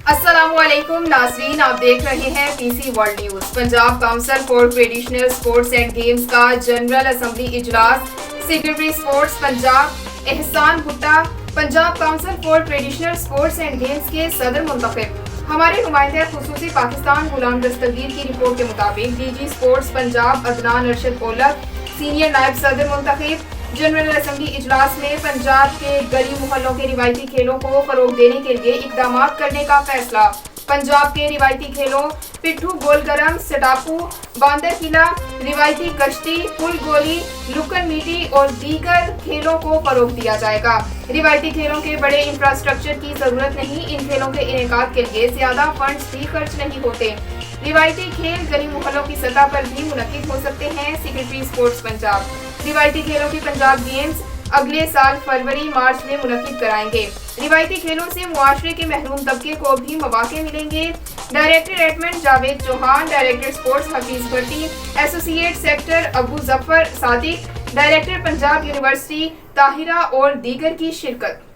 السلام علیکم ناظرین، آپ دیکھ رہے ہیں P C world news. Punjab council for traditional sports and games کا جنرل اسمبلی اجلاس۔ Secretary sports Punjab Ahsan Bhatta Punjab council for traditional sports and games کے صدر منتخب۔ ہمارے نمائندہ خصوصی پاکستان غلام دستگیر کی رپورٹ کے مطابق D G sports Punjab Adnan Arshad Aulakh senior نائب صدر منتخب۔ جنرل اسمبلی اجلاس میں پنجاب کے گلی محلوں کے روایتی کھیلوں کو فروغ دینے کے لیے اقدامات کرنے کا فیصلہ۔ پنجاب کے روایتی کھیلوں پٹھو گول گرم، سٹاپو، باندر قلعہ، روایتی کشتی، پل گولی، لکن میٹی اور دیگر کھیلوں کو فروغ دیا جائے گا۔ روایتی کھیلوں کے بڑے انفراسٹرکچر کی ضرورت نہیں، ان کھیلوں کے انعقاد کے لیے زیادہ فنڈز بھی خرچ نہیں ہوتے۔ روایتی کھیل گلی محلوں کی سطح پر بھی منعقد ہو سکتے ہیں۔ سیکریٹری اسپورٹس پنجاب روایتی کھیلوں کی پنجاب گیمز اگلے سال فروری مارچ میں منعقد کرائیں گے۔ روایتی کھیلوں سے معاشرے کے محروم طبقے کو بھی مواقع ملیں گے۔ Director admin Javed Chauhan, director sports Hafeez Bhatti, associate sector Abu Zafar Sadiq, director Punjab university Tahira اور دیگر کی شرکت۔